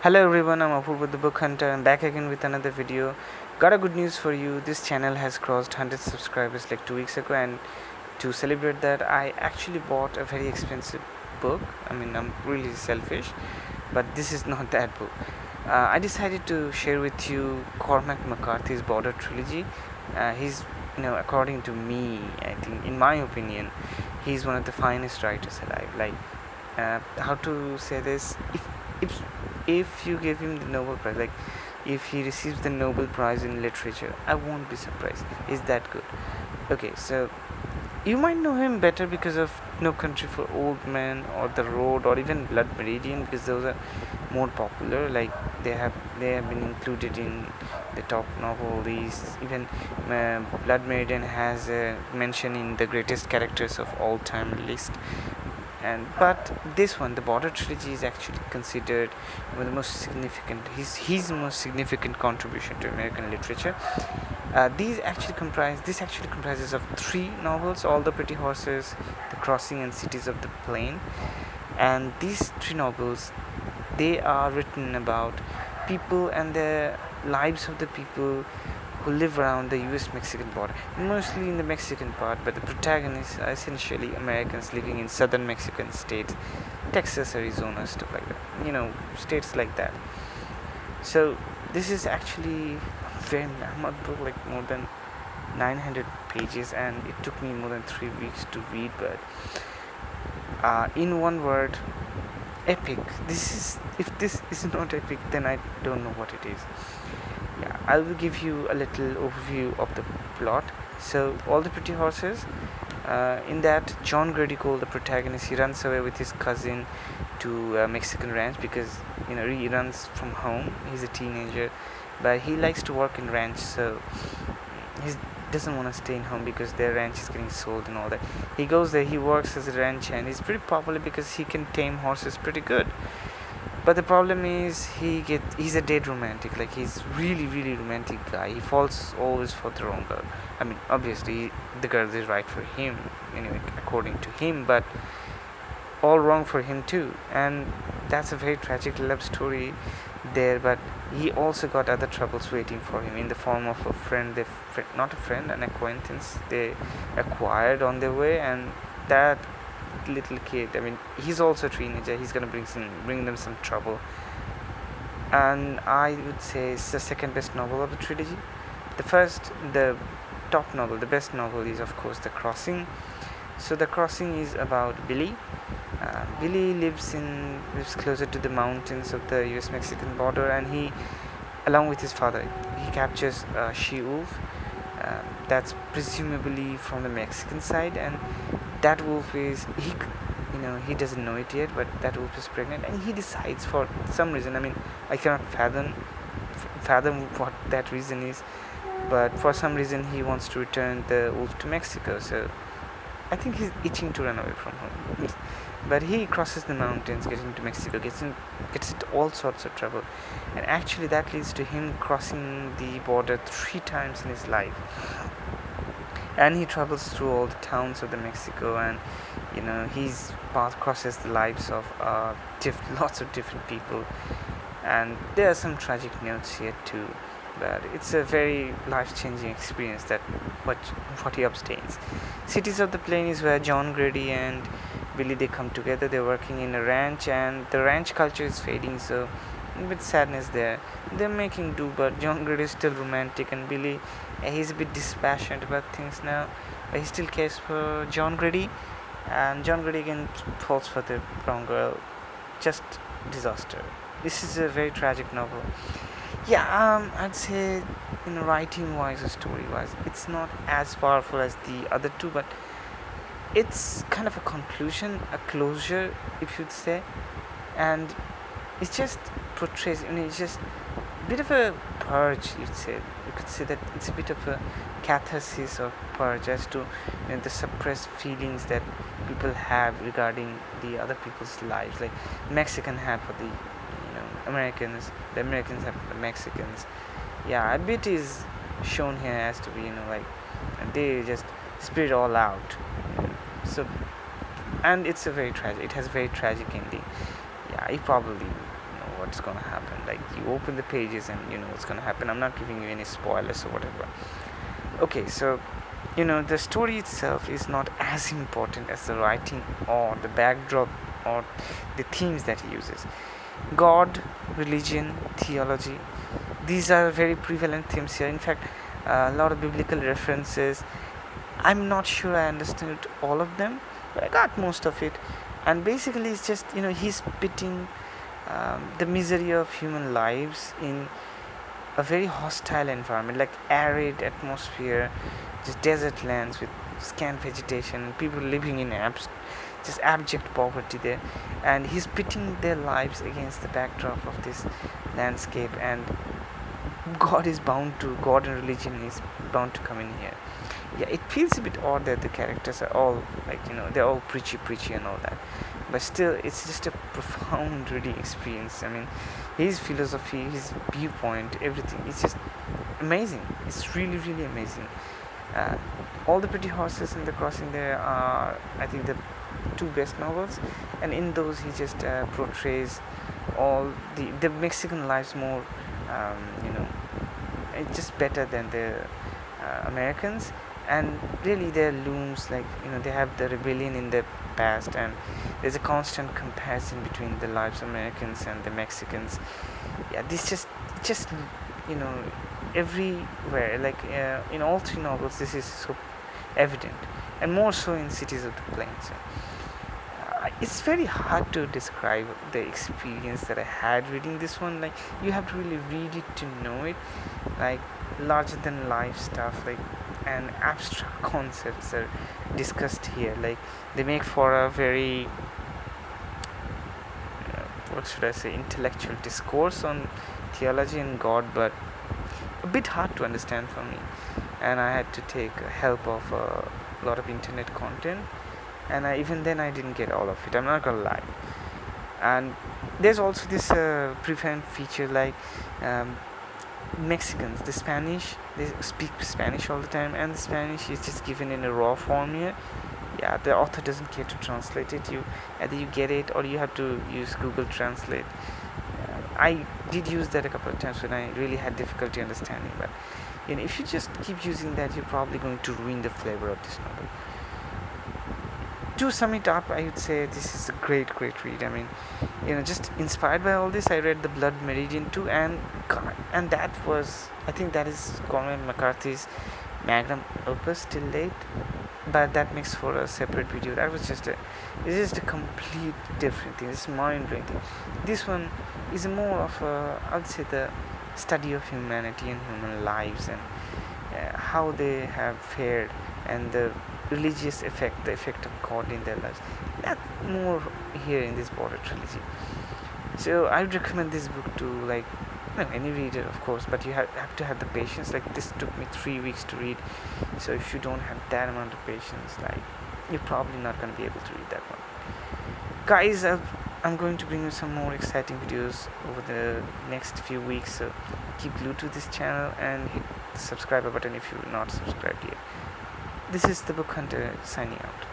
Hello everyone, I'm Apurva the Book Hunter. I'm back again with another video. Got a good news for you. This channel has crossed 100 subscribers like 2 weeks ago, and to celebrate that, I actually bought a very expensive book. I'm really selfish, but this is not that book. I decided to share with you Cormac McCarthy's Border Trilogy. He's, according to me, I think, in my opinion, he's one of the finest writers alive. How to say this? If if you give him the Nobel Prize, like if he receives the Nobel Prize in literature, I won't be surprised. He's that good. Okay, so you might know him better because of No Country for Old Men or The Road or even Blood Meridian, because those are more popular. Like they have been included in the top novel list. Even Blood Meridian has a mention in the greatest characters of all time list. But this one, the Border Trilogy, is actually considered one of the most significant, his most significant contribution to American literature. This actually comprises of 3 novels: All the Pretty Horses, The Crossing, and Cities of the Plain. And these 3 novels, they are written about people and the lives of the people who live around the US-Mexican border, mostly in the Mexican part, but the protagonists are essentially Americans living in southern Mexican states, Texas, Arizona, stuff like that, states like that. So this is actually a very mammoth book, like more than 900 pages, and it took me more than 3 weeks to read. But in one word, epic. If this is not epic, then I don't know what it is. I will give you a little overview of the plot. So, All the Pretty Horses, in that John Grady Cole, the protagonist, he runs away with his cousin to a Mexican ranch because he runs from home. He's a teenager, but he likes to work in ranch, so he doesn't want to stay in home because their ranch is getting sold and all that. He goes there, he works as a rancher, and he's pretty popular because he can tame horses pretty good. But the problem is he's a dead romantic. Like, he's really romantic guy. He falls always for the wrong girl. Obviously the girl is right for him, anyway, according to him, but all wrong for him too. And that's a very tragic love story there. But he also got other troubles waiting for him in the form of a friend, not a friend, an acquaintance they acquired on their way. And that little kid, he's also a teenager, he's gonna bring them some trouble. And I would say it's the second best novel of the trilogy. The top novel, the best novel, is of course The Crossing. So The Crossing is about Billy. Billy lives closer to the mountains of the US-Mexican border, and he, along with his father, he captures a she-wolf that's presumably from the Mexican side. And that wolf is he doesn't know it yet, but that wolf is pregnant, and he decides, for some reason, I cannot fathom what that reason is, but for some reason he wants to return the wolf to Mexico. So I think he's itching to run away from home. But he crosses the mountains, gets into Mexico, gets into all sorts of trouble, and actually that leads to him crossing the border 3 times in his life. And he travels through all the towns of the Mexico, and his path crosses the lives of lots of different people. And there are some tragic notes here too, but it's a very life-changing experience that what he obtains. Cities of the Plain is where John Grady and Billy, they come together. They're working in a ranch, and the ranch culture is fading, so a bit sadness there. They're making do, but John Grady is still romantic, and Billy, he's a bit dispassionate about things now, but he still cares for John Grady. And John Grady again falls for the wrong girl. Just disaster. This is a very tragic novel. I'd say, writing wise or story wise, it's not as powerful as the other 2, but it's kind of a conclusion, a closure, if you'd say. And it just portrays, it's just a bit of a purge, you could say that it's a bit of a catharsis or purge as to the suppressed feelings that people have regarding the other people's lives, like Mexican have for the Americans, the Americans have for the Mexicans. A bit is shown here as to be they just spit it all out. So, and it has a very tragic ending. You probably know what what's gonna happen. Like, you open the pages and you know what's gonna happen. I'm not giving you any spoilers or whatever. Okay, so the story itself is not as important as the writing or the backdrop or the themes that he uses. God, religion, theology, these are very prevalent themes here. In fact, a lot of biblical references. I'm not sure I understood all of them, but I got most of it. And basically it's just he's spitting the misery of human lives in a very hostile environment, like arid atmosphere, just desert lands with scant vegetation, people living in just abject poverty there, and he's pitting their lives against the backdrop of this landscape. And God and religion is bound to come in here. Yeah, it feels a bit odd that the characters are all like they're all preachy and all that, but still it's just a profound reading experience. I mean, his philosophy, his viewpoint, everything, it's just amazing. It's really, really amazing. All the Pretty Horses and The Crossing there are, I think, the two best novels, and in those he just portrays all the Mexican lives more it's just better than the Americans. And really there looms, like they have the rebellion in the past, and there's a constant comparison between the lives of Americans and the Mexicans. Yeah, this just everywhere, like in all three novels this is so evident, and more so in Cities of the Plains. It's very hard to describe the experience that I had reading this one. Like, you have to really read it to know it. Like, larger than life stuff, like, and abstract concepts are discussed here. Like, they make for a very what should I say, intellectual discourse on theology and God, but a bit hard to understand for me, and I had to take help of a lot of internet content, and even then I didn't get all of it, I'm not gonna lie. And there's also this prevalent feature, like Mexicans, the Spanish, they speak Spanish all the time, and the Spanish is just given in a raw form here. Yeah, the author doesn't care to translate it. You either you get it or you have to use Google Translate. I did use that a couple of times when I really had difficulty understanding, but if you just keep using that, you're probably going to ruin the flavor of this novel. To sum it up, I would say this is a great read. I mean, just inspired by all this, I read The Blood Meridian too, and that was, I think that is Cormac McCarthy's magnum opus till late, but that makes for a separate video. That was it's just a complete different thing. It's mind-blowing thing. This one is more of I would say the study of humanity and human lives, and how they have fared, and the religious effect, the effect of God in their lives. That's more here in this Border trilogy. So I would recommend this book to any reader, of course, but you have to have the patience. Like, this took me 3 weeks to read, so if you don't have that amount of patience, you're probably not going to be able to read that one. Guys, I'm going to bring you some more exciting videos over the next few weeks, so keep glued to this channel and hit the subscribe button if you're not subscribed yet. This is the Book Hunter signing out.